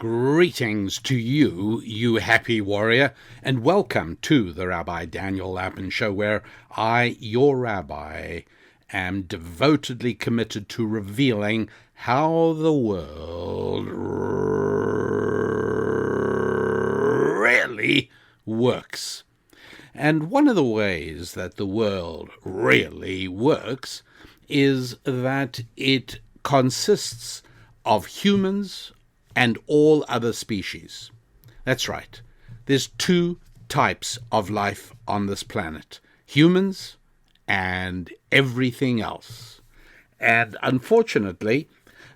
Greetings to you, you happy warrior, and welcome to the Rabbi Daniel Lapin Show, where I, your rabbi, am devotedly committed to revealing how the world really works. And one of the ways that the world really works is that it consists of humans and all other species. That's right. There's two types of life on this planet: humans and everything else. And unfortunately,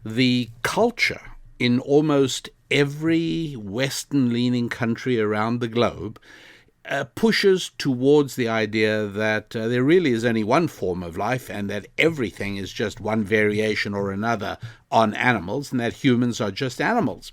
the culture in almost every Western-leaning country around the globe pushes towards the idea that there really is only one form of life and that everything is just one variation or another on animals, and that humans are just animals.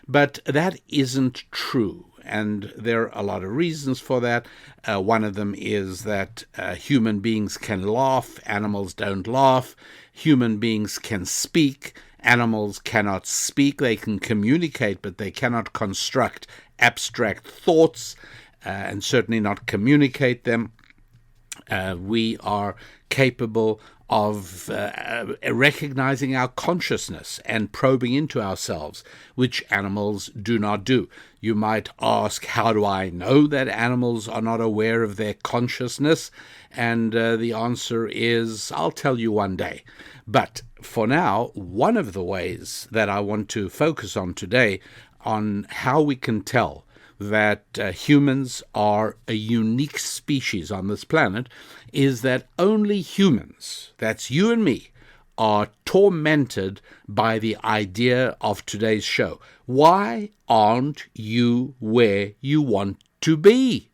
But that isn't true, and there are a lot of reasons for that. One of them is that human beings can laugh, animals don't laugh. Human beings can speak, animals cannot speak. They can communicate, but they cannot construct abstract thoughts, and certainly not communicate them. We are capable of recognizing our consciousness and probing into ourselves, which animals do not do. You might ask, how do I know that animals are not aware of their consciousness? And the answer is, I'll tell you one day. But for now, one of the ways that I want to focus on today on how we can tell that humans are a unique species on this planet is that only humans, that's you and me, are tormented by the idea of today's show. Why aren't you where you want to be?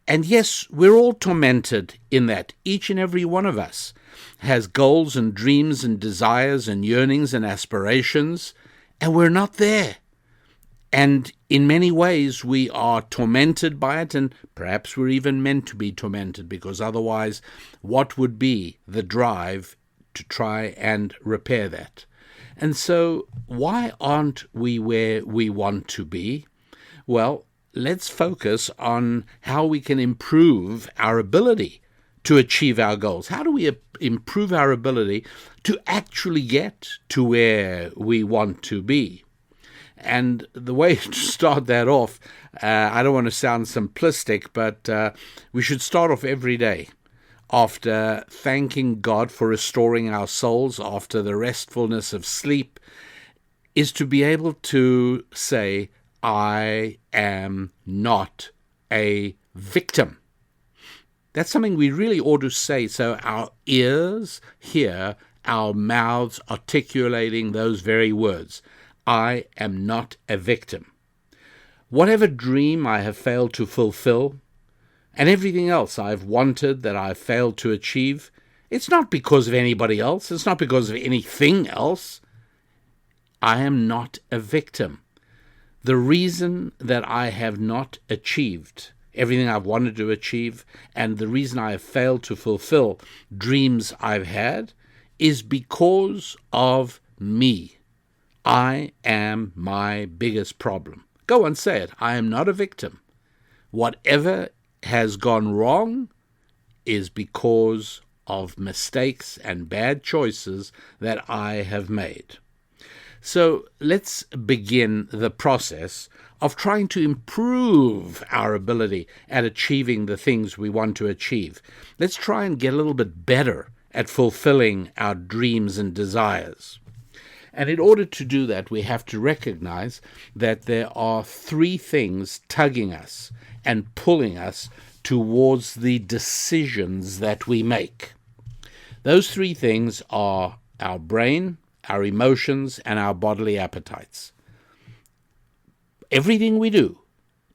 And yes, we're all tormented in that. Each and every one of us has goals and dreams and desires and yearnings and aspirations, and we're not there. And in many ways, we are tormented by it, and perhaps we're even meant to be tormented, because otherwise, what would be the drive to try and repair that? And so, why aren't we where we want to be? Well, let's focus on how we can improve our ability to achieve our goals. How do we improve our ability to actually get to where we want to be? And the way to start that off, I don't want to sound simplistic, but we should start off every day after thanking God for restoring our souls after the restfulness of sleep, is to be able to say, I am not a victim. That's something we really ought to say, so our ears hear our mouths articulating those very words. I am not a victim. Whatever dream I have failed to fulfill, and everything else I've wanted that I've failed to achieve, it's not because of anybody else. It's not because of anything else. I am not a victim. The reason that I have not achieved everything I've wanted to achieve, and the reason I have failed to fulfill dreams I've had, is because of me. I am my biggest problem. Go and say it. I am not a victim. Whatever has gone wrong is because of mistakes and bad choices that I have made. So let's begin the process of trying to improve our ability at achieving the things we want to achieve. Let's try and get a little bit better at fulfilling our dreams and desires. And in order to do that, we have to recognize that there are three things tugging us and pulling us towards the decisions that we make. Those three things are our brain, our emotions, and our bodily appetites. Everything we do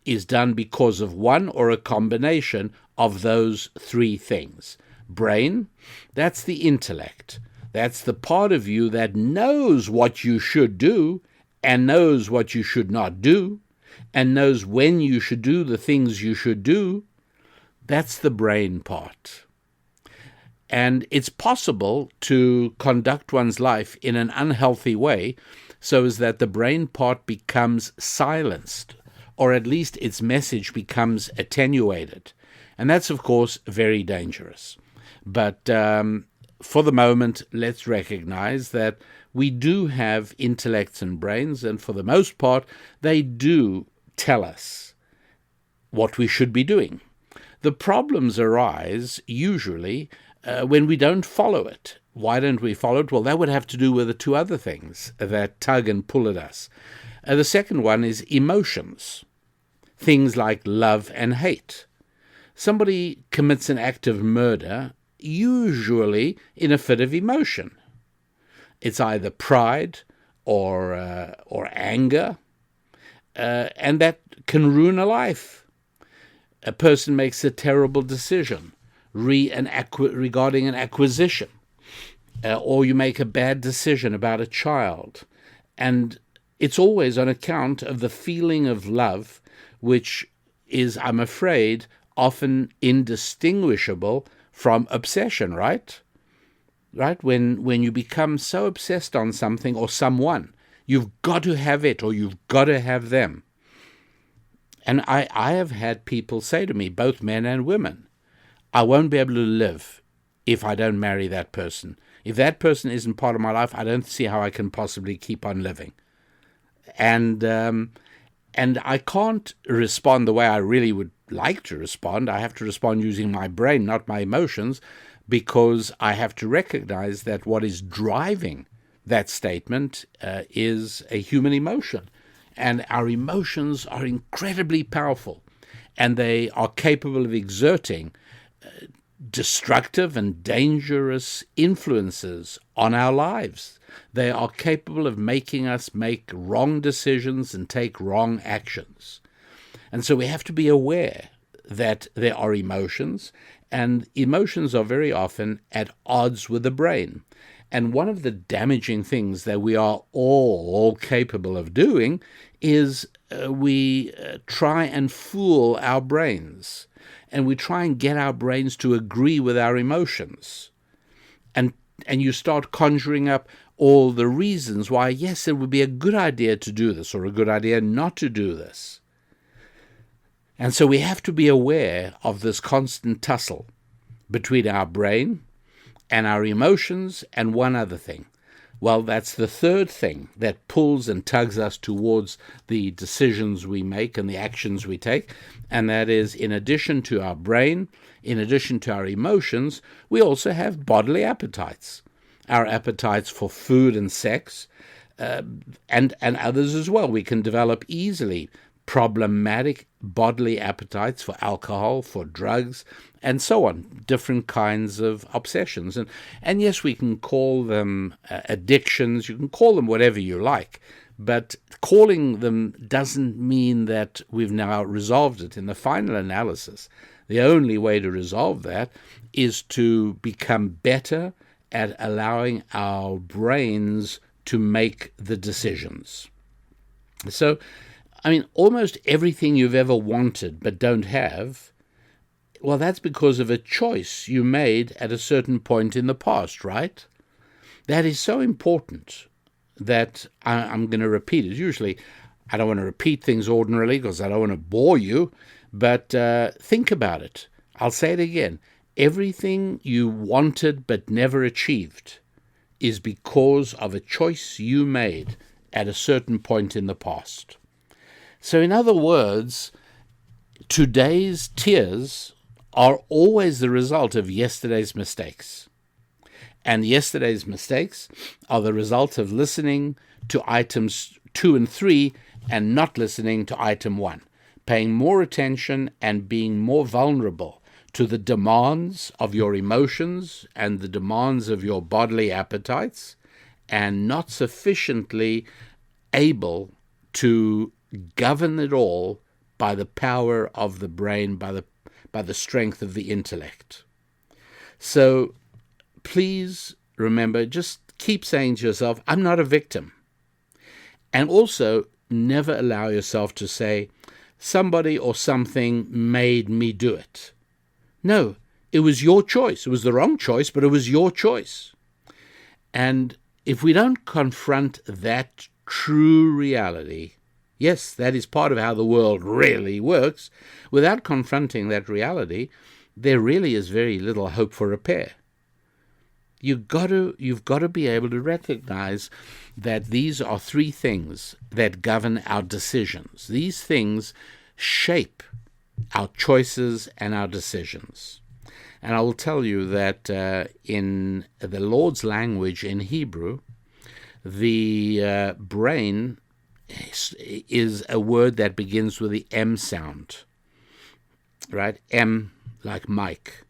is done because of one or a combination of those three things. Brain, that's the intellect. That's the part of you that knows what you should do and knows what you should not do and knows when you should do the things you should do. That's the brain part. And it's possible to conduct one's life in an unhealthy way so as that the brain part becomes silenced, or at least its message becomes attenuated. And that's, of course, very dangerous. But for the moment, let's recognize that we do have intellects and brains, and for the most part, they do tell us what we should be doing. The problems arise usually when we don't follow it. Why don't we follow it? Well, that would have to do with the two other things that tug and pull at us. The second one is emotions, things like love and hate. Somebody commits an act of murder, usually in a fit of emotion. It's either pride or anger, and that can ruin a life. A person makes a terrible decision regarding an acquisition, or you make a bad decision about a child, and it's always on account of the feeling of love, which is, I'm afraid, often indistinguishable from obsession, right? Right? When you become so obsessed on something or someone, you've got to have it or you've got to have them. And I have had people say to me, both men and women, I won't be able to live if I don't marry that person. If that person isn't part of my life, I don't see how I can possibly keep on living. And I can't respond the way I really would like to respond. I have to respond using my brain, not my emotions, because I have to recognize that what is driving that statement is a human emotion. And our emotions are incredibly powerful, and they are capable of exerting destructive and dangerous influences on our lives. They are capable of making us make wrong decisions and take wrong actions. And so we have to be aware that there are emotions, and emotions are very often at odds with the brain. And one of the damaging things that we are all capable of doing is we try and fool our brains, and we try and get our brains to agree with our emotions. And you start conjuring up all the reasons why, yes, it would be a good idea to do this or a good idea not to do this. And so we have to be aware of this constant tussle between our brain and our emotions and one other thing. Well, that's the third thing that pulls and tugs us towards the decisions we make and the actions we take, and that is, in addition to our brain, in addition to our emotions, we also have bodily appetites. Our appetites for food and sex, and others as well. We can develop easily problematic bodily appetites for alcohol, for drugs, and so on, different kinds of obsessions. And yes, we can call them addictions, you can call them whatever you like, but calling them doesn't mean that we've now resolved it. In the final analysis, the only way to resolve that is to become better at allowing our brains to make the decisions. So, I mean, almost everything you've ever wanted but don't have, well, that's because of a choice you made at a certain point in the past, right? That is so important that I'm going to repeat it. Usually, I don't want to repeat things ordinarily because I don't want to bore you, but think about it. I'll say it again. Everything you wanted but never achieved is because of a choice you made at a certain point in the past. So in other words, today's tears are always the result of yesterday's mistakes. And yesterday's mistakes are the result of listening to items 2 and 3 and not listening to item 1, paying more attention and being more vulnerable to the demands of your emotions and the demands of your bodily appetites, and not sufficiently able to govern it all by the power of the brain, by the strength of the intellect. So please remember, just keep saying to yourself, I'm not a victim. And also never allow yourself to say, somebody or something made me do it. No, it was your choice. It was the wrong choice, but it was your choice. And if we don't confront that true reality, yes, that is part of how the world really works, without confronting that reality, there really is very little hope for repair. You've got to be able to recognize that these are three things that govern our decisions. These things shape our choices and our decisions. And I will tell you that in the Lord's language in Hebrew, the brain is a word that begins with the M sound, right? M like Mike.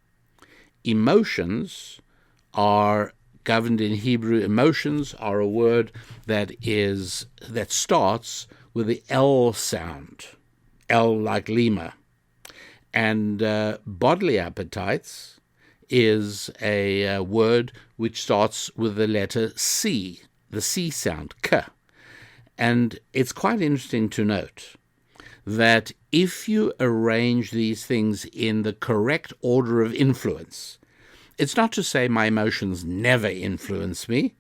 Emotions are governed in Hebrew. Emotions are a word that starts with the L sound, L like Lima. And bodily appetites is a word which starts with the letter C, the C sound, K. And it's quite interesting to note that if you arrange these things in the correct order of influence, it's not to say my emotions never influence me.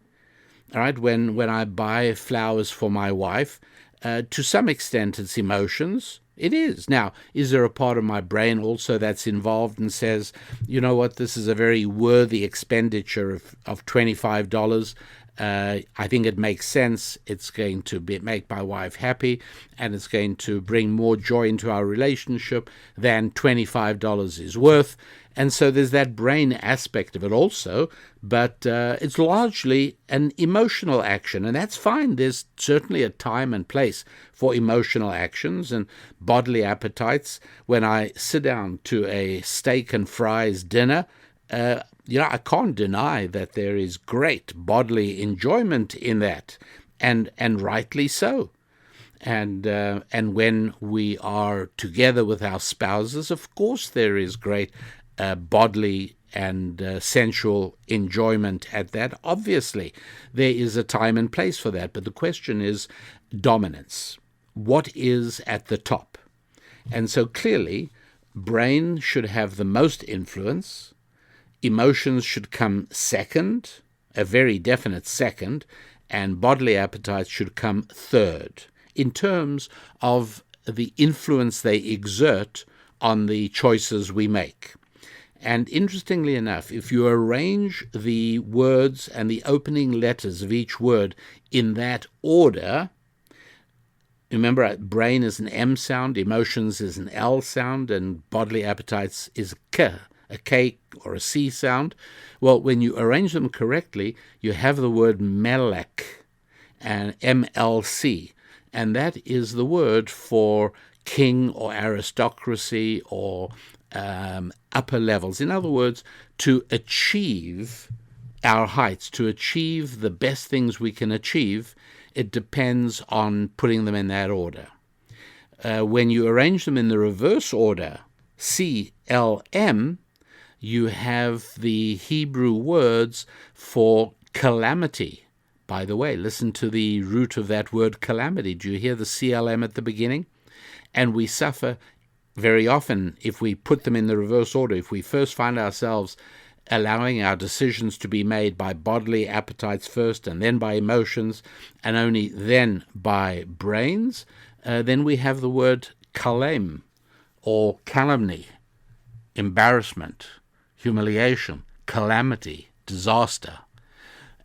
All right, when I buy flowers for my wife, to some extent it's emotions. It is. Now, is there a part of my brain also that's involved and says, you know what, this is a very worthy expenditure of $25. I think it makes sense. It's going to make my wife happy, and it's going to bring more joy into our relationship than $25 is worth. And so there's that brain aspect of it also, but it's largely an emotional action, and that's fine. There's certainly a time and place for emotional actions and bodily appetites. When I sit down to a steak and fries dinner, I can't deny that there is great bodily enjoyment in that, and rightly so. And when we are together with our spouses, of course there is great bodily and sensual enjoyment at that. Obviously, there is a time and place for that, but the question is dominance. What is at the top? And so clearly, brain should have the most influence. Emotions should come second, a very definite second, and bodily appetites should come third, in terms of the influence they exert on the choices we make. And interestingly enough, if you arrange the words and the opening letters of each word in that order, remember, brain is an M sound, emotions is an L sound, and bodily appetites is a K or a C sound. Well, when you arrange them correctly, you have the word melek, and MLC, and that is the word for king or aristocracy or upper levels. In other words, to achieve our heights, to achieve the best things we can achieve, it depends on putting them in that order. When you arrange them in the reverse order, CLM, you have the Hebrew words for calamity. By the way, listen to the root of that word calamity. Do you hear the CLM at the beginning? And we suffer very often if we put them in the reverse order. If we first find ourselves allowing our decisions to be made by bodily appetites first, and then by emotions, and only then by brains, then we have the word kalem, or calumny, embarrassment, humiliation, calamity, disaster.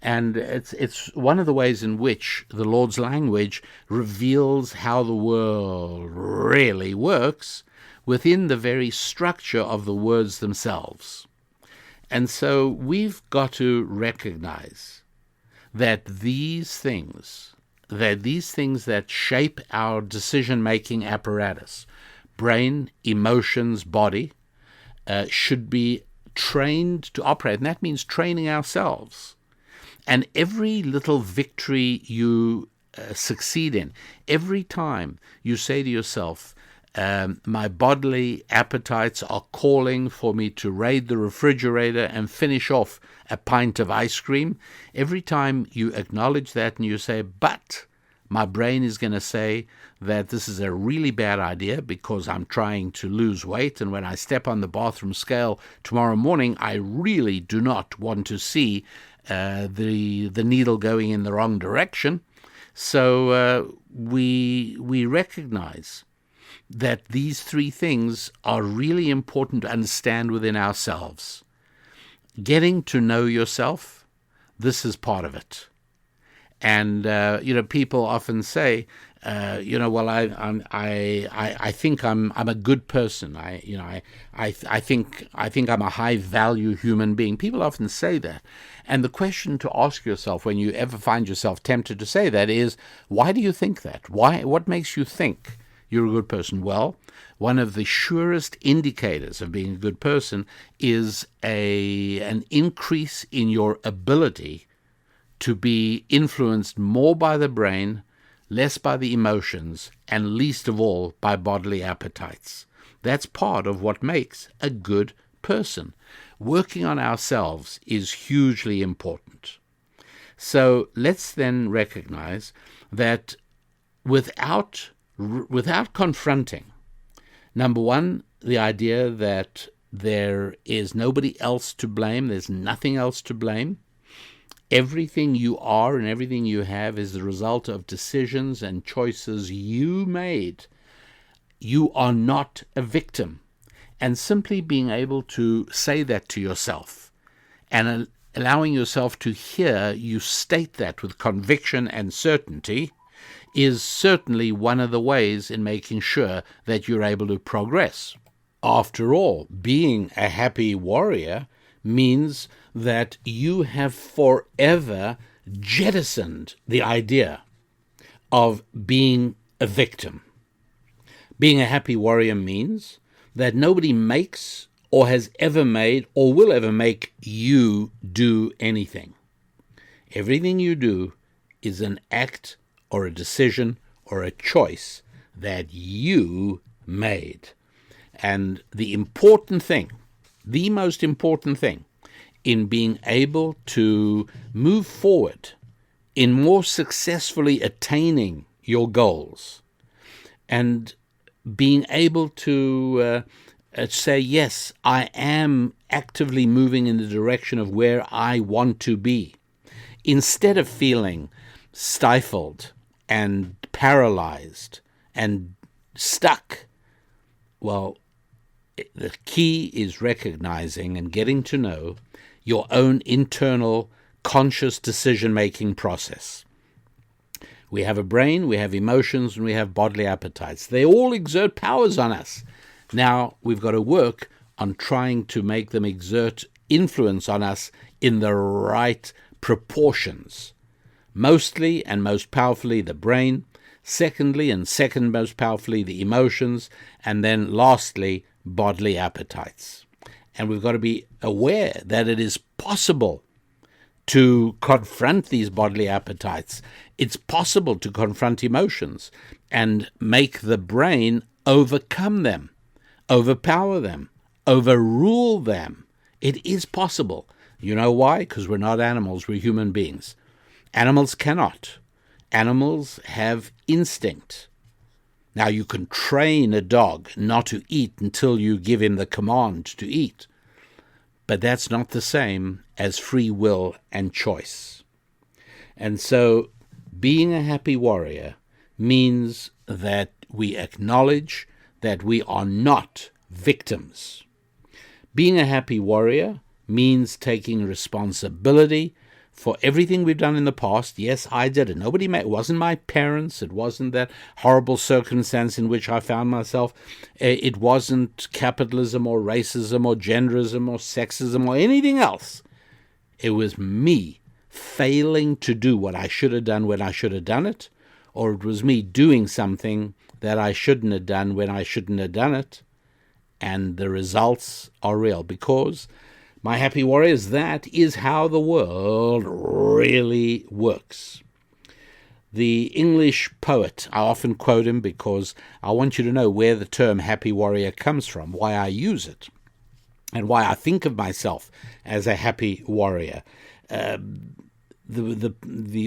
And it's one of the ways in which the Lord's language reveals how the world really works within the very structure of the words themselves. And so we've got to recognize that these things that shape our decision-making apparatus, brain, emotions, body, should be trained to operate. And that means training ourselves. And every little victory you succeed in, every time you say to yourself, my bodily appetites are calling for me to raid the refrigerator and finish off a pint of ice cream, every time you acknowledge that and you say, but my brain is going to say that this is a really bad idea because I'm trying to lose weight, and when I step on the bathroom scale tomorrow morning, I really do not want to see the needle going in the wrong direction. So we recognize that these three things are really important to understand within ourselves. Getting to know yourself, this is part of it. And people often say, well, I think I'm a good person. I think I'm a high value human being. People often say that, and the question to ask yourself when you ever find yourself tempted to say that is, why do you think that? What makes you think you're a good person? Well, one of the surest indicators of being a good person is an increase in your ability to be influenced more by the brain, less by the emotions, and least of all by bodily appetites. That's part of what makes a good person. Working on ourselves is hugely important. So let's then recognize that without confronting, number one, the idea that there is nobody else to blame, there's nothing else to blame. Everything you are and everything you have is the result of decisions and choices you made. You are not a victim. And simply being able to say that to yourself and allowing yourself to hear you state that with conviction and certainty is certainly one of the ways in making sure that you're able to progress. After all, being a happy warrior means that you have forever jettisoned the idea of being a victim. Being a happy warrior means that nobody makes or has ever made or will ever make you do anything. Everything you do is an act or a decision or a choice that you made. And the most important thing in being able to move forward in more successfully attaining your goals and being able to say, yes, I am actively moving in the direction of where I want to be, instead of feeling stifled and paralyzed and stuck. Well, the key is recognizing and getting to know your own internal conscious decision-making process. We have a brain, we have emotions, and we have bodily appetites. They all exert powers on us. Now, we've got to work on trying to make them exert influence on us in the right proportions. Mostly and most powerfully the brain, secondly and second most powerfully the emotions, and then lastly bodily appetites. And we've got to be aware that it is possible to confront these bodily appetites. It's possible to confront emotions and make the brain overcome them, overpower them, overrule them. It is possible. You know why? Because we're not animals, we're human beings. Animals cannot. Animals have instinct. Now, you can train a dog not to eat until you give him the command to eat, but that's not the same as free will and choice. And so, being a happy warrior means that we acknowledge that we are not victims. Being a happy warrior means taking responsibility for everything we've done in the past. Yes, I did it. It wasn't my parents. It wasn't that horrible circumstance in which I found myself. It wasn't capitalism or racism or genderism or sexism or anything else. It was me failing to do what I should have done when I should have done it, or it was me doing something that I shouldn't have done when I shouldn't have done it. And the results are real, because my happy warriors, that is how the world really works. The English poet, I often quote him because I want you to know where the term happy warrior comes from, why I use it, and why I think of myself as a happy warrior. The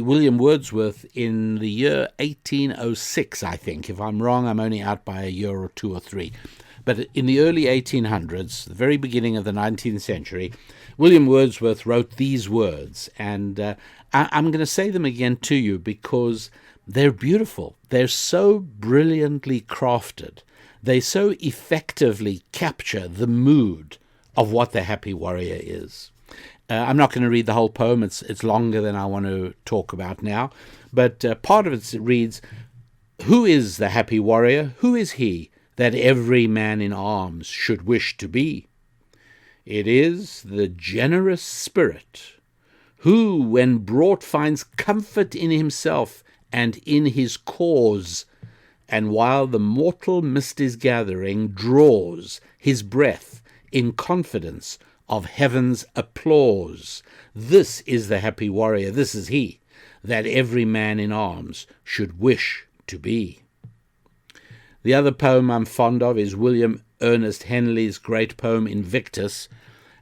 William Wordsworth, in the year 1806, I think. If I'm wrong, I'm only out by a year or two or three. But in the early 1800s, the very beginning of the 19th century, William Wordsworth wrote these words, and I'm going to say them again to you because They're beautiful. They're so brilliantly crafted. They so effectively capture the mood of what the happy warrior is. I'm not going to read the whole poem. It's longer than I want to talk about now. But part of it reads, "Who is the happy warrior? Who is he that every man in arms should wish to be? It is the generous spirit, who, when brought, finds comfort in himself and in his cause, and while the mortal mist is gathering, draws his breath in confidence of heaven's applause. This is the happy warrior, this is he, that every man in arms should wish to be." The other poem I'm fond of is William Ernest Henley's great poem Invictus,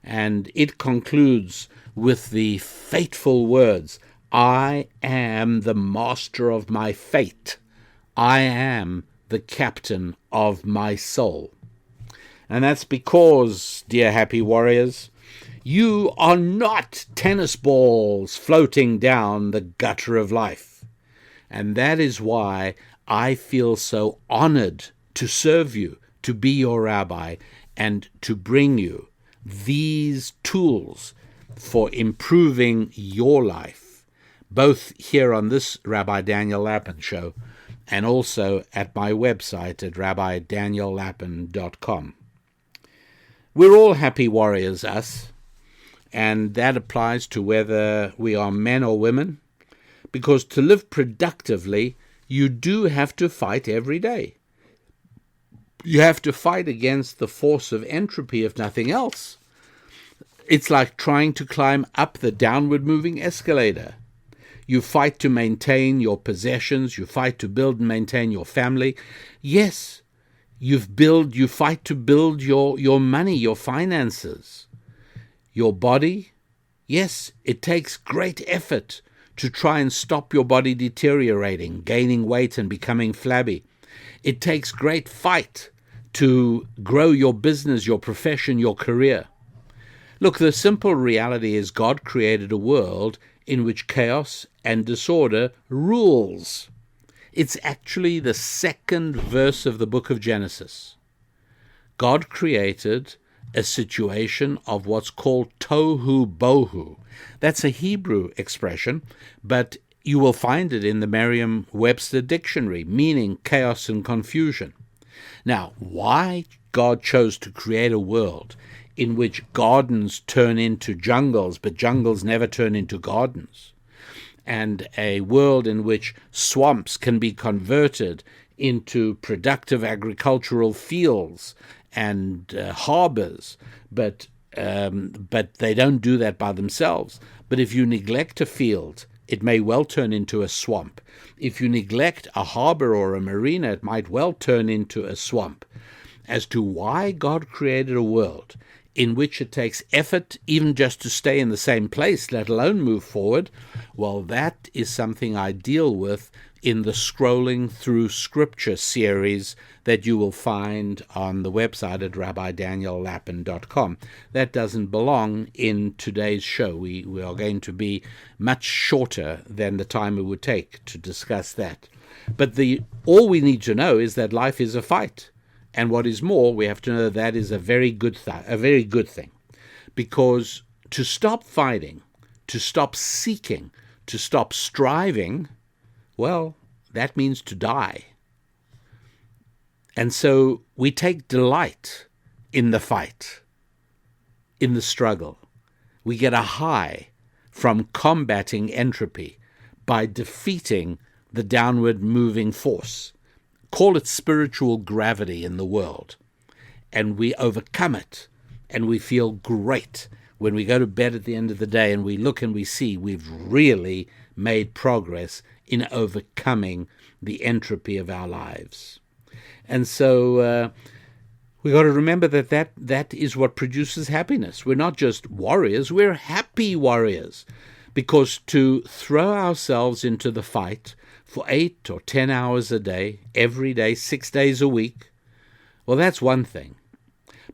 and it concludes with the fateful words, "I am the master of my fate. I am the captain of my soul." And that's because, dear happy warriors, you are not tennis balls floating down the gutter of life. And that is why I feel so honored to serve you, to be your rabbi, and to bring you these tools for improving your life, both here on this Rabbi Daniel Lapin show and also at my website at rabbidaniellapin.com. We're all happy warriors, us, and that applies to whether we are men or women, because to live productively, you do have to fight every day. You have to fight against the force of entropy, if nothing else. It's like trying to climb up the downward moving escalator. You fight to maintain your possessions. You fight to build and maintain your family. Yes, you fight to build your money, your finances. Your body, yes, it takes great effort to try and stop your body deteriorating, gaining weight and becoming flabby. It takes great fight to grow your business, your profession, your career. Look, the simple reality is God created a world in which chaos and disorder rules. It's actually the second verse of the book of Genesis. God created a situation of what's called tohu bohu. That's a Hebrew expression, but you will find it in the Merriam-Webster dictionary, meaning chaos and confusion. Now, why God chose to create a world in which gardens turn into jungles, but jungles never turn into gardens, and a world in which swamps can be converted into productive agricultural fields and harbors, but they don't do that by themselves. But if you neglect a field, it may well turn into a swamp. If you neglect a harbor or a marina, it might well turn into a swamp. As to why God created a world in which it takes effort even just to stay in the same place, let alone move forward, well, that is something I deal with in the Scrolling Through Scripture series that you will find on the website at rabbidaniellapin.com. That doesn't belong in today's show. We are going to be much shorter than the time it would take to discuss that. But all we need to know is that life is a fight. And what is more, we have to know that is a very good thing. Because to stop fighting, to stop seeking, to stop striving, well, that means to die. And so we take delight in the fight, in the struggle. We get a high from combating entropy by defeating the downward moving force. Call it spiritual gravity in the world. And we overcome it, and we feel great when we go to bed at the end of the day and we look and we see we've really made progress in overcoming the entropy of our lives. And so we got to remember that is what produces happiness. We're not just warriors, we're happy warriors. Because to throw ourselves into the fight for 8 or 10 hours a day, every day, 6 days a week, well, that's one thing.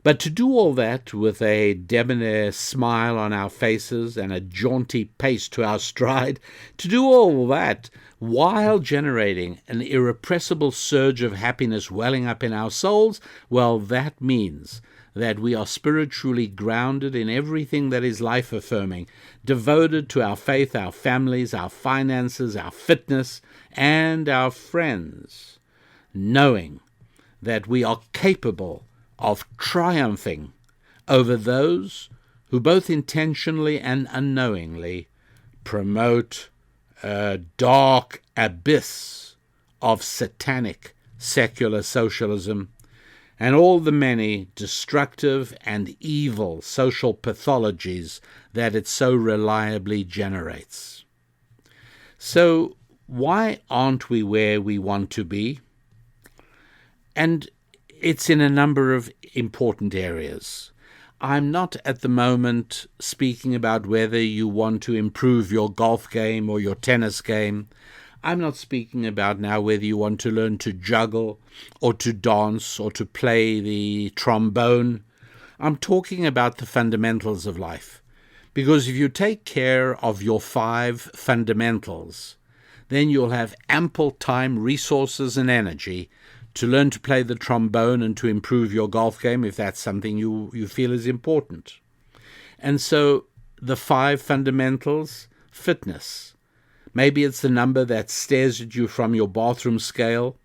But to do all that with a debonair smile on our faces and a jaunty pace to our stride, to do all that while generating an irrepressible surge of happiness welling up in our souls, well, that means that we are spiritually grounded in everything that is life-affirming, devoted to our faith, our families, our finances, our fitness, and our friends, knowing that we are capable of triumphing over those who both intentionally and unknowingly promote a dark abyss of satanic secular socialism and all the many destructive and evil social pathologies that it so reliably generates. So why aren't we where we want to be? And it's in a number of important areas. I'm not at the moment speaking about whether you want to improve your golf game or your tennis game. I'm not speaking about now whether you want to learn to juggle or to dance or to play the trombone. I'm talking about the fundamentals of life. Because if you take care of your 5 fundamentals, then you'll have ample time, resources, and energy to learn to play the trombone and to improve your golf game if that's something you feel is important. And so the 5 fundamentals: fitness. Maybe it's the number that stares at you from your bathroom scale.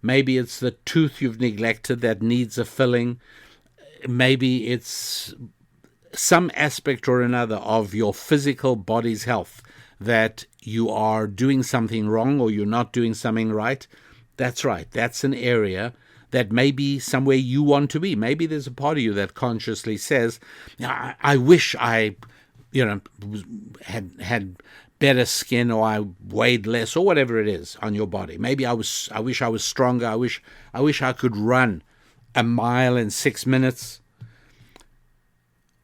Maybe it's the tooth you've neglected that needs a filling. Maybe it's some aspect or another of your physical body's health that you are doing something wrong or you're not doing something right. That's right. That's an area that may be somewhere you want to be. Maybe there's a part of you that consciously says, I wish I, had better skin, or I weighed less, or whatever it is on your body. Maybe I wish I was stronger. I wish I could run a mile in 6 minutes.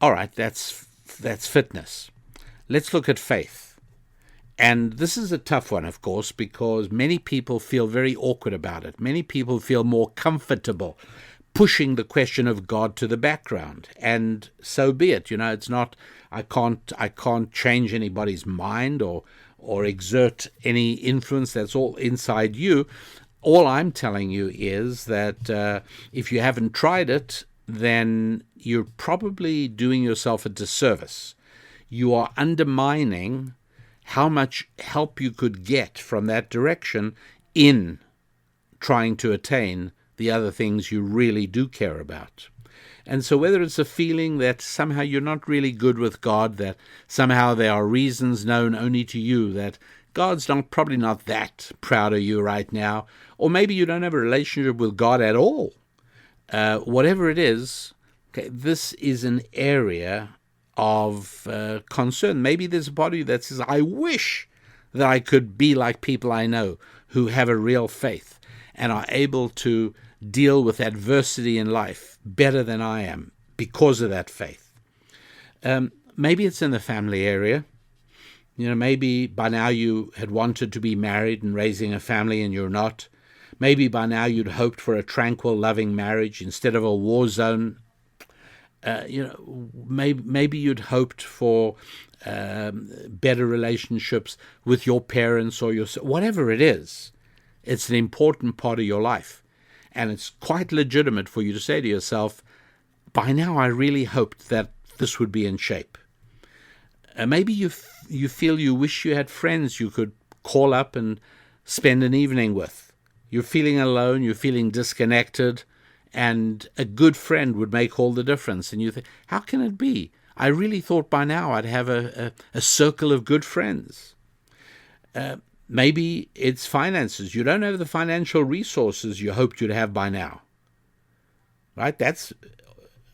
All right, that's fitness. Let's look at faith. And this is a tough one, of course, because many people feel very awkward about it. Many people feel more comfortable pushing the question of God to the background. And so be it. It's not, I can't change anybody's mind or exert any influence. That's all inside you. All I'm telling you is that if you haven't tried it, then you're probably doing yourself a disservice. You are undermining how much help you could get from that direction in trying to attain the other things you really do care about. And so whether it's a feeling that somehow you're not really good with God, that somehow there are reasons known only to you, that God's probably not that proud of you right now, or maybe you don't have a relationship with God at all. Whatever it is, okay, this is an area of concern. Maybe there's a part of you that says, I wish that I could be like people I know who have a real faith and are able to deal with adversity in life better than I am because of that faith. Maybe it's in the family area. Maybe by now you had wanted to be married and raising a family and you're not. Maybe by now you'd hoped for a tranquil, loving marriage instead of a war zone. Maybe you'd hoped for better relationships with your parents or whatever it is. It's an important part of your life. And it's quite legitimate for you to say to yourself, by now I really hoped that this would be in shape. Maybe you feel you wish you had friends you could call up and spend an evening with. You're feeling alone, you're feeling disconnected, and a good friend would make all the difference. And you think, how can it be? I really thought by now I'd have a circle of good friends. Maybe it's finances. You don't have the financial resources you hoped you'd have by now. Right? That's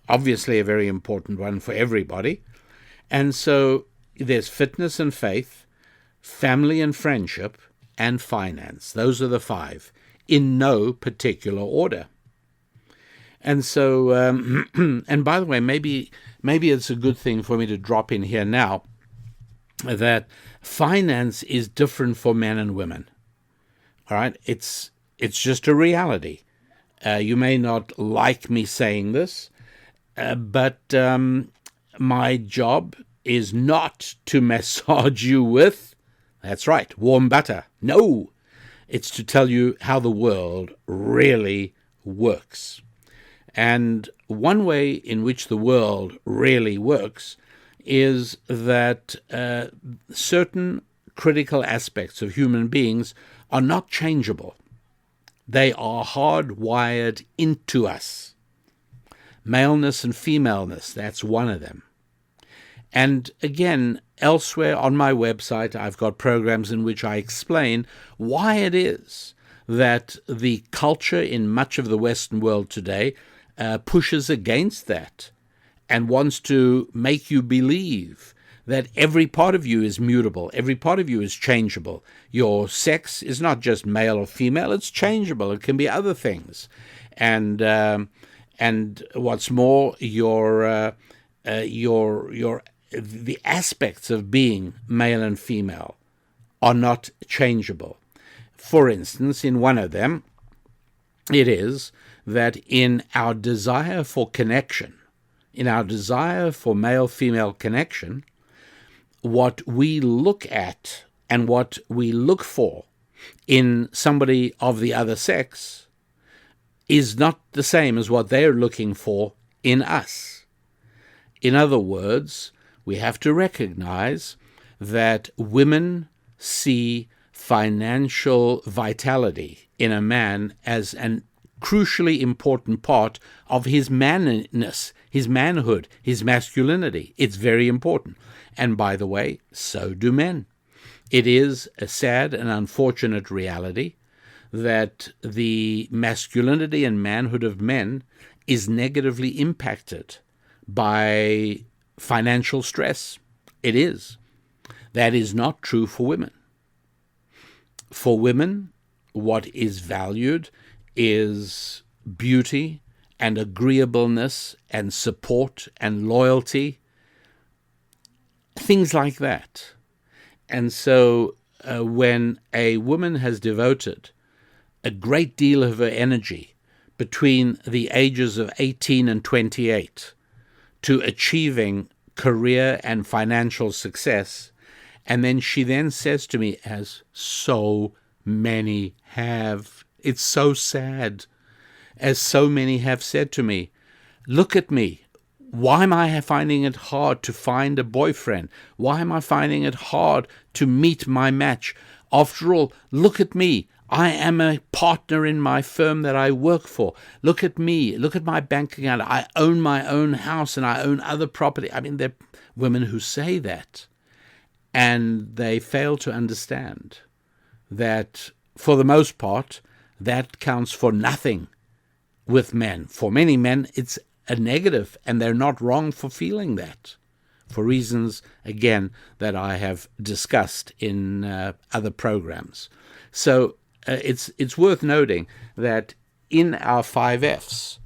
obviously a very important one for everybody. And so there's fitness and faith, family and friendship, and finance. Those are the 5, in no particular order. And so, and by the way, maybe it's a good thing for me to drop in here now that finance is different for men and women. All right, it's just a reality. You may not like me saying this. But my job is not to massage you with, that's right, warm butter. No, it's to tell you how the world really works. And one way in which the world really works is that certain critical aspects of human beings are not changeable. They are hardwired into us. Maleness and femaleness, that's one of them. And again, elsewhere on my website, I've got programs in which I explain why it is that the culture in much of the Western world today pushes against that and wants to make you believe that every part of you is mutable, every part of you is changeable. Your sex is not just male or female, it's changeable. It can be other things. And what's more, the aspects of being male and female are not changeable. For instance, in one of them, it is that in our desire for connection, in our desire for male-female connection, what we look at and what we look for in somebody of the other sex is not the same as what they're looking for in us. In other words, we have to recognize that women see financial vitality in a man as an crucially important part of his manliness, his manhood, his masculinity. It's very important. And by the way, so do men. It is a sad and unfortunate reality that the masculinity and manhood of men is negatively impacted by financial stress. It is. That is not true for women. For women, what is valued is beauty and agreeableness and support and loyalty, things like that. And so when a woman has devoted a great deal of her energy between the ages of 18 and 28 to achieving career and financial success, and then she then says to me, as so many have, it's so sad, as so many have said to me, look at me. Why am I finding it hard to find a boyfriend? Why am I finding it hard to meet my match? After all, look at me. I am a partner in my firm that I work for. Look at me. Look at my bank account. I own my own house and I own other property. I mean, there are women who say that, and they fail to understand that, for the most part, that counts for nothing with men. For many men, it's a negative, and they're not wrong for feeling that, for reasons, again, that I have discussed in other programs. So it's worth noting that in our 5 Fs,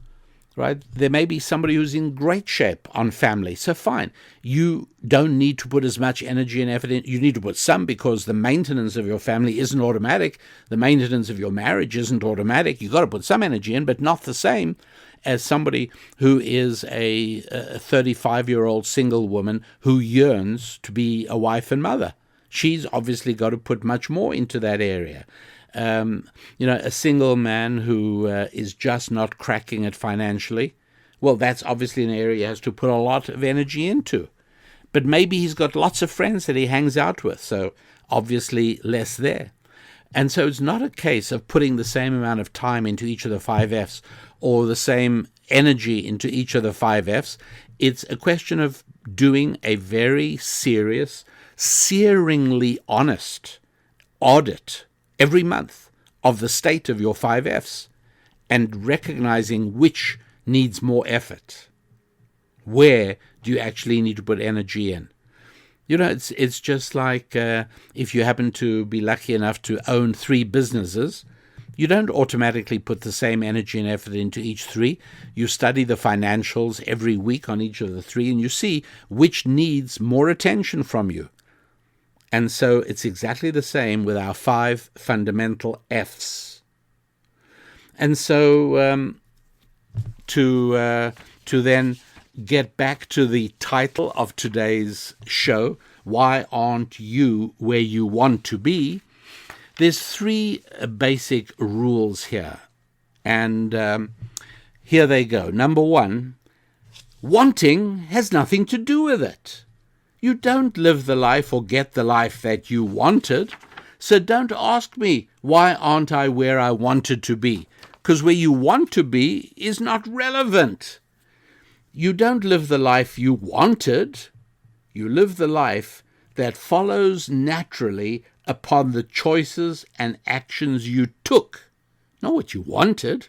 right, there may be somebody who's in great shape on family. So fine, you don't need to put as much energy and effort in. You need to put some, because the maintenance of your family isn't automatic. The maintenance of your marriage isn't automatic. You've got to put some energy in, but not the same as somebody who is a 35-year-old single woman who yearns to be a wife and mother. She's obviously got to put much more into that area. A single man who is just not cracking it financially, well, that's obviously an area he has to put a lot of energy into. But maybe he's got lots of friends that he hangs out with, so obviously less there. And so it's not a case of putting the same amount of time into each of the 5 Fs or the same energy into each of the 5 Fs. It's a question of doing a very serious, searingly honest audit every month of the state of your 5 Fs and recognizing which needs more effort. Where do you actually need to put energy in? You know, it's just like if you happen to be lucky enough to own 3 businesses, you don't automatically put the same energy and effort into each 3. You study the financials every week on each of the 3, and you see which needs more attention from you. And so it's exactly the same with our 5 fundamental Fs. And so to then get back to the title of today's show, Why Aren't You Where You Want to Be? There's three basic rules here, and here they go. Number one, wanting has nothing to do with it. You don't live the life or get the life that you wanted, so don't ask me, why aren't I where I wanted to be? Because where you want to be is not relevant. You don't live the life you wanted. You live the life that follows naturally upon the choices and actions you took, not what you wanted.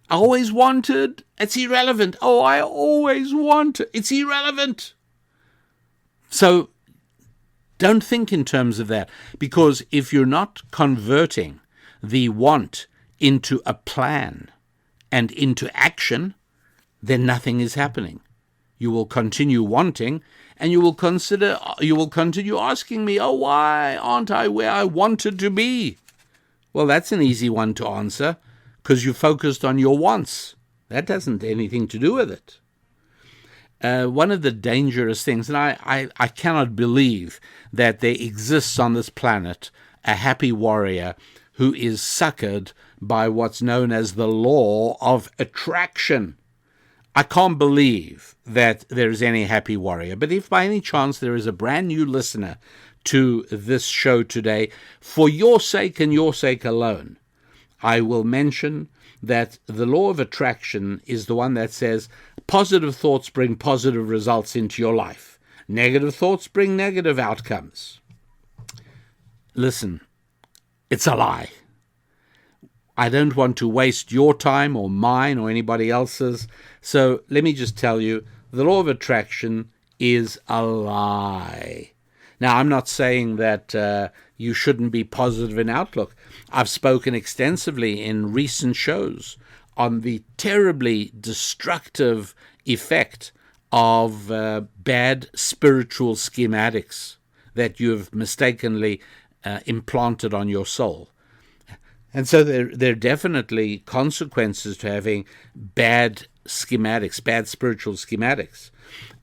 I always wanted, it's irrelevant. Oh, I always wanted, it's irrelevant. So don't think in terms of that, because if you're not converting the want into a plan and into action, then nothing is happening. You will continue wanting, and you will continue asking me, oh, why aren't I where I wanted to be? Well, that's an easy one to answer, because you focused on your wants. That doesn't have anything to do with it. One of the dangerous things, and I cannot believe that there exists on this planet a happy warrior who is suckered by what's known as the law of attraction. I can't believe that there is any happy warrior. But if by any chance there is a brand new listener to this show today, for your sake and your sake alone, I will mention that the law of attraction is the one that says positive thoughts bring positive results into your life. Negative thoughts bring negative outcomes. Listen, it's a lie. I don't want to waste your time or mine or anybody else's. So let me just tell you, the law of attraction is a lie. Now, I'm not saying that you shouldn't be positive in outlook. I've spoken extensively in recent shows on the terribly destructive effect of bad spiritual schematics that you've mistakenly implanted on your soul. And so there are definitely consequences to having bad schematics, bad spiritual schematics.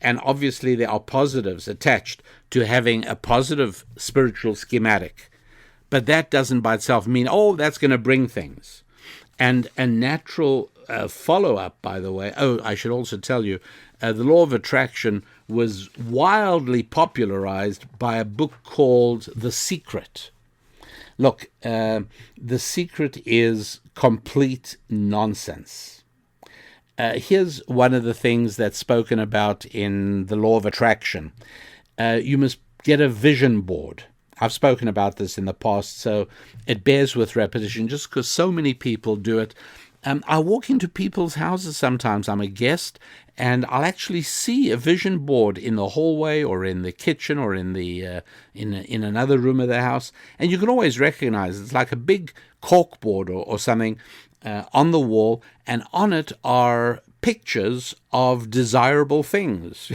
And obviously there are positives attached to having a positive spiritual schematic. But that doesn't by itself mean, oh, that's going to bring things. And a natural follow-up, by the way, I should also tell you, the law of attraction was wildly popularized by a book called The Secret. Look, The Secret is complete nonsense. Here's one of the things that's spoken about in the law of attraction. You must get a vision board. I've spoken about this in the past, so it bears with repetition just because so many people do it. I walk into people's houses sometimes. I'm a guest, and I'll actually see a vision board in the hallway or in the kitchen or in the in another room of the house, and you can always recognize it's like a big corkboard or something on the wall, and on it are pictures of desirable things.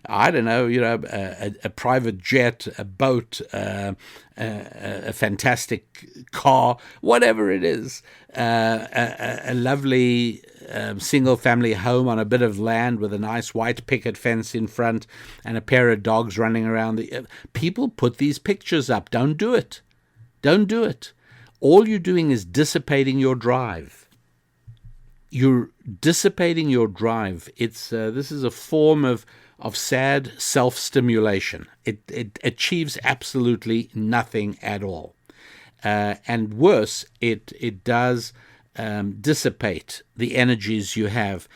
I don't know, a private jet, a boat, a fantastic car, whatever it is, a lovely single-family home on a bit of land with a nice white picket fence in front and a pair of dogs running around. People put these pictures up. Don't do it. Don't do it. All you're doing is dissipating your drive. You're dissipating your drive. This is a form of sad self-stimulation. It achieves absolutely nothing at all. And worse, it does dissipate the energies you have.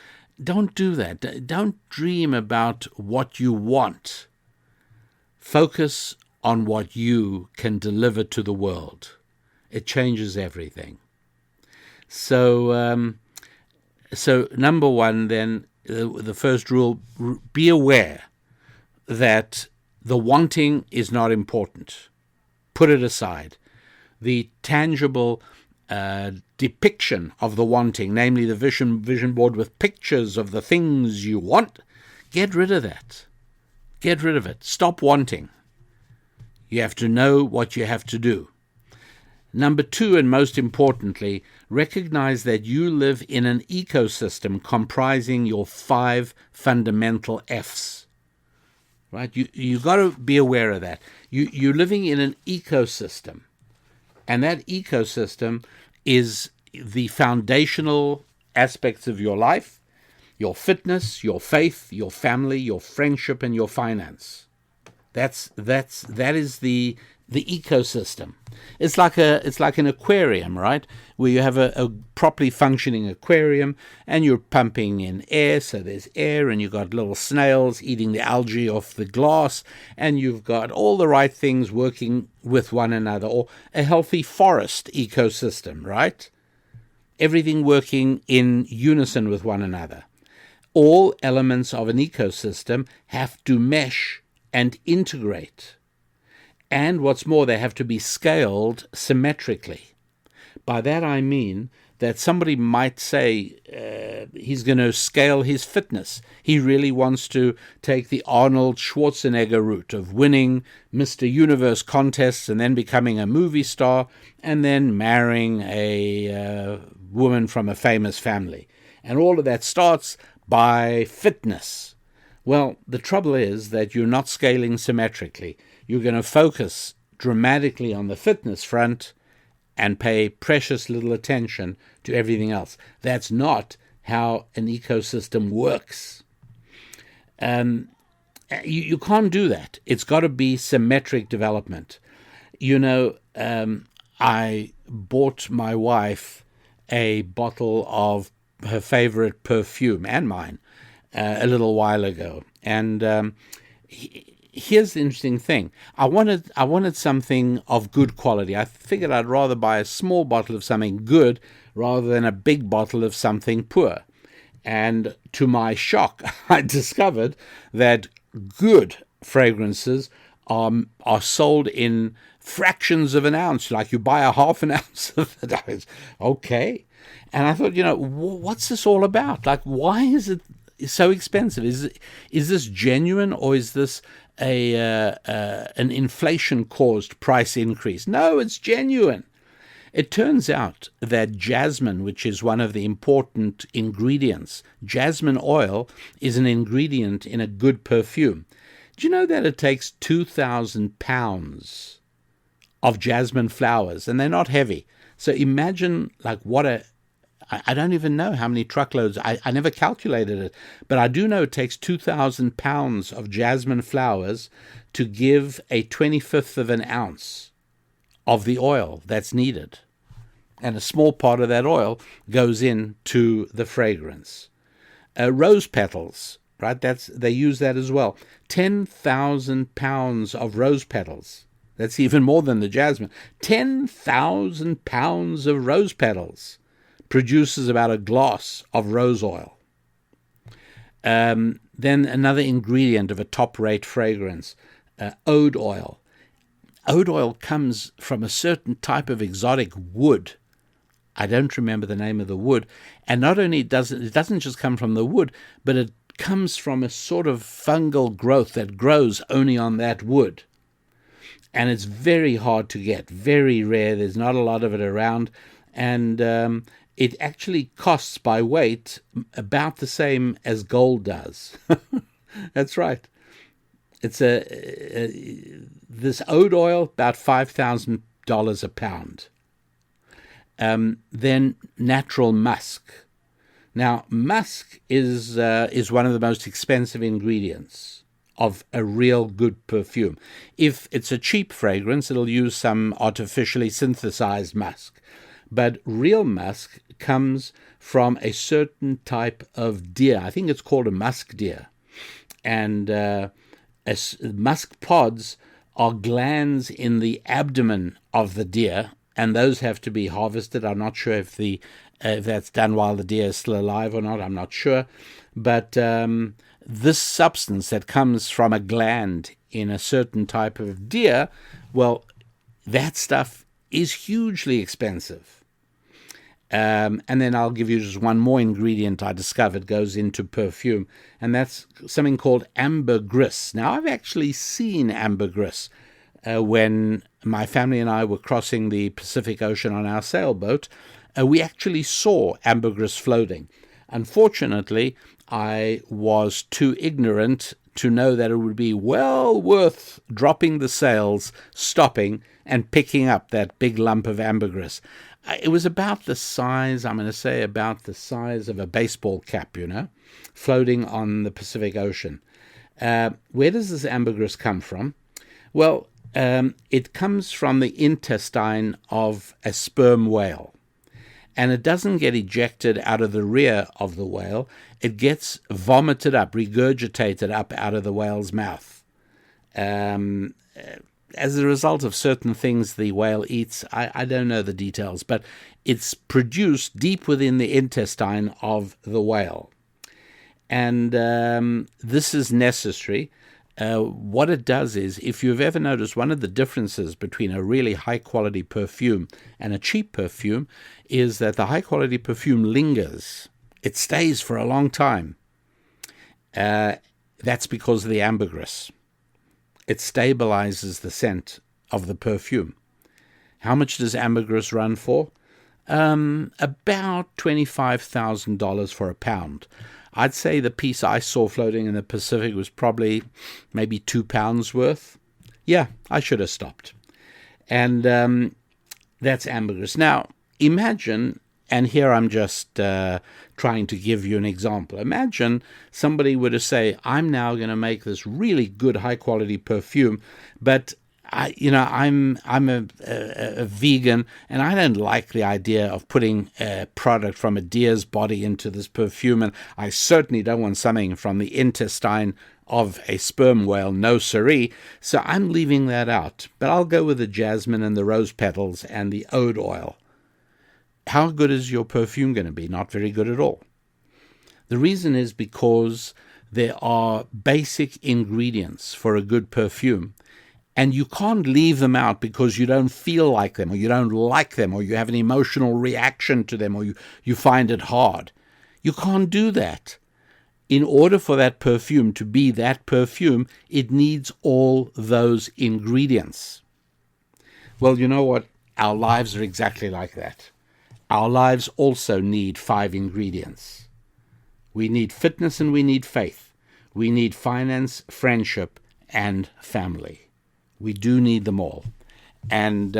Don't do that. Don't dream about what you want. Focus on what you can deliver to the world. It changes everything. So number one, then, the first rule, be aware that the wanting is not important. Put it aside. The tangible depiction of the wanting, namely the vision board with pictures of the things you want, get rid of that. Get rid of it. Stop wanting. You have to know what you have to do. Number two, and most importantly, recognize that you live in an ecosystem comprising your 5 fundamental F's. Right? You got to be aware of that. You're living in an ecosystem, and that ecosystem is the foundational aspects of your life, your fitness, your faith, your family, your friendship, and your finance. That is the ecosystem. It's like an aquarium, right? Where you have a properly functioning aquarium, and you're pumping in air, so there's air, and you've got little snails eating the algae off the glass, and you've got all the right things working with one another, or a healthy forest ecosystem, right? Everything working in unison with one another. All elements of an ecosystem have to mesh and integrate. And what's more, they have to be scaled symmetrically. By that I mean that somebody might say he's going to scale his fitness. He really wants to take the Arnold Schwarzenegger route of winning Mr. Universe contests and then becoming a movie star and then marrying a woman from a famous family. And all of that starts by fitness. Well, the trouble is that you're not scaling symmetrically. You're going to focus dramatically on the fitness front and pay precious little attention to everything else. That's not how an ecosystem works. You can't do that. It's got to be symmetric development. I bought my wife a bottle of her favorite perfume, and mine, a little while ago. And here's the interesting thing. I wanted something of good quality. I figured I'd rather buy a small bottle of something good rather than a big bottle of something poor. And to my shock, I discovered that good fragrances are sold in fractions of an ounce. Like you buy a half an ounce of it. I was, okay. And I thought, what's this all about? Like, why is it so expensive? Is this genuine, or is this an inflation-caused price increase? No, it's genuine. It turns out that jasmine, which is one of the important ingredients, jasmine oil is an ingredient in a good perfume. Do you know that it takes 2,000 pounds of jasmine flowers, and they're not heavy? So imagine I don't even know how many truckloads. I never calculated it, but I do know it takes 2,000 pounds of jasmine flowers to give a 25th of an ounce of the oil that's needed. And a small part of that oil goes into the fragrance. Rose petals, right? They use that as well. 10,000 pounds of rose petals. That's even more than the jasmine. 10,000 pounds of rose petals produces about a glass of rose oil. Then another ingredient of a top-rate fragrance, oud oil. Oud oil comes from a certain type of exotic wood. I don't remember the name of the wood. And not only it doesn't just come from the wood, but it comes from a sort of fungal growth that grows only on that wood. And it's very hard to get, very rare. There's not a lot of it around. And it actually costs by weight about the same as gold does. That's right. It's this oud oil, about $5,000 a pound. Then natural musk. Now, musk is one of the most expensive ingredients of a real good perfume. If it's a cheap fragrance, it'll use some artificially synthesized musk. But real musk comes from a certain type of deer. I think it's called a musk deer. And musk pods are glands in the abdomen of the deer, and those have to be harvested. I'm not sure if that's done while the deer is still alive or not. I'm not sure. But this substance that comes from a gland in a certain type of deer, well, that stuff is hugely expensive. And then I'll give you just one more ingredient I discovered goes into perfume, and that's something called ambergris. Now, I've actually seen ambergris when my family and I were crossing the Pacific Ocean on our sailboat. we actually saw ambergris floating. Unfortunately, I was too ignorant to know that it would be well worth dropping the sails, stopping, and picking up that big lump of ambergris. It was about the size, I'm going to say about the size of a baseball cap, floating on the Pacific Ocean. Where does this ambergris come from? Well, it comes from the intestine of a sperm whale. And it doesn't get ejected out of the rear of the whale. It gets vomited up, regurgitated up out of the whale's mouth. As a result of certain things the whale eats, I don't know the details, but it's produced deep within the intestine of the whale. And this is necessary. What it does is, if you've ever noticed, one of the differences between a really high-quality perfume and a cheap perfume is that the high-quality perfume lingers. It stays for a long time. That's because of the ambergris. It stabilizes the scent of the perfume. How much does ambergris run for? About $25,000 for a pound. I'd say the piece I saw floating in the Pacific was probably maybe 2 pounds worth. Yeah, I should have stopped. And that's ambergris. Now, imagine, and here I'm just trying to give you an example. Imagine somebody were to say, I'm now going to make this really good high-quality perfume, but I'm a vegan, and I don't like the idea of putting a product from a deer's body into this perfume, and I certainly don't want something from the intestine of a sperm whale, no siree, so I'm leaving that out. But I'll go with the jasmine and the rose petals and the oud oil. How good is your perfume going to be? Not very good at all. The reason is because there are basic ingredients for a good perfume, and you can't leave them out because you don't feel like them, or you don't like them, or you have an emotional reaction to them, or you find it hard. You can't do that. In order for that perfume to be that perfume, it needs all those ingredients. Well, you know what? Our lives are exactly like that. Our lives also need 5 ingredients. We need fitness and we need faith. We need finance, friendship, and family. We do need them all. And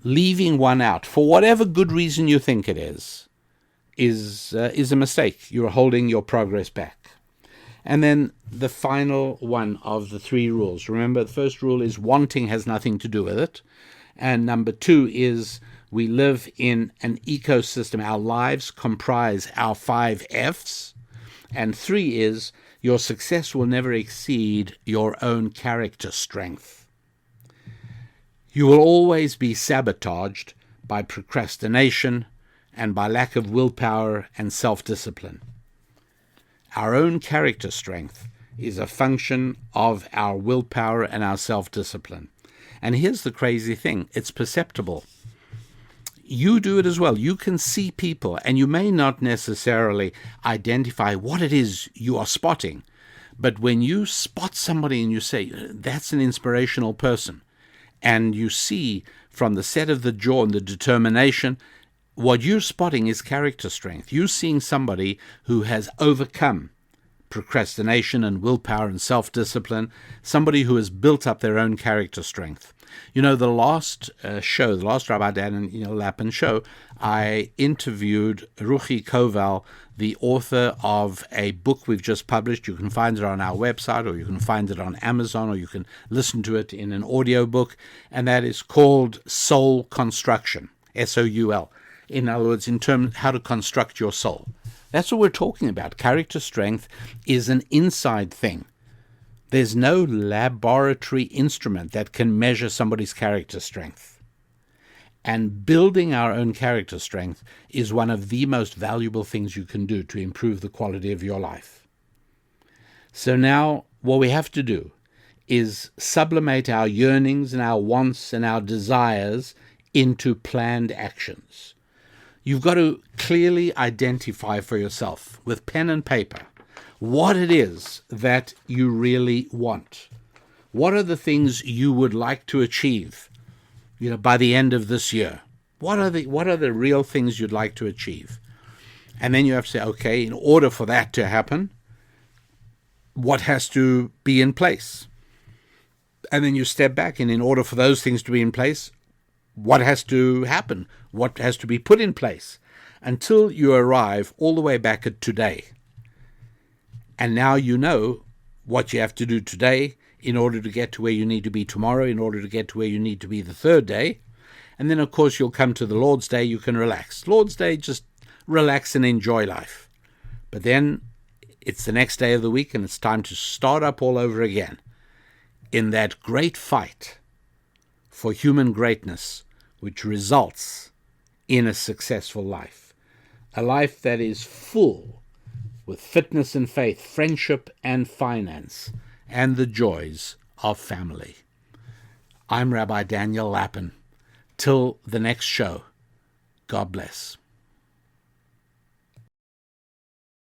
leaving one out, for whatever good reason you think it is a mistake. You're holding your progress back. And then the final one of the 3 rules. Remember, the first rule is wanting has nothing to do with it. And number 2 is we live in an ecosystem. Our lives comprise our 5 Fs. And 3 is your success will never exceed your own character strength. You will always be sabotaged by procrastination and by lack of willpower and self-discipline. Our own character strength is a function of our willpower and our self-discipline. And here's the crazy thing. It's perceptible. You do it as well. You can see people, and you may not necessarily identify what it is you are spotting. But when you spot somebody and you say, that's an inspirational person, and you see from the set of the jaw and the determination, what you're spotting is character strength. You're seeing somebody who has overcome procrastination and willpower and self-discipline, somebody who has built up their own character strength. You know, the last show, the last Rabbi Dan and Lapin show, I interviewed Ruchi Koval, the author of a book we've just published. You can find it on our website, or you can find it on Amazon, or you can listen to it in an audio book, and that is called Soul Construction, S-O-U-L. In other words, in terms of how to construct your soul. That's what we're talking about. Character strength is an inside thing. There's no laboratory instrument that can measure somebody's character strength. And building our own character strength is one of the most valuable things you can do to improve the quality of your life. So now what we have to do is sublimate our yearnings and our wants and our desires into planned actions. You've got to clearly identify for yourself with pen and paper what it is that you really want. What are the things you would like to achieve, by the end of this year? What are the real things you'd like to achieve? And then you have to say, okay, in order for that to happen, what has to be in place? And then you step back, and in order for those things to be in place, what has to happen? What has to be put in place? Until you arrive all the way back at today. And now you know what you have to do today in order to get to where you need to be tomorrow, in order to get to where you need to be the third day. And then, of course, you'll come to the Lord's Day, you can relax. Lord's Day, just relax and enjoy life. But then it's the next day of the week, and it's time to start up all over again in that great fight for human greatness, which results in a successful life. A life that is full with fitness and faith, friendship and finance, and the joys of family. I'm Rabbi Daniel Lappin. Till the next show, God bless.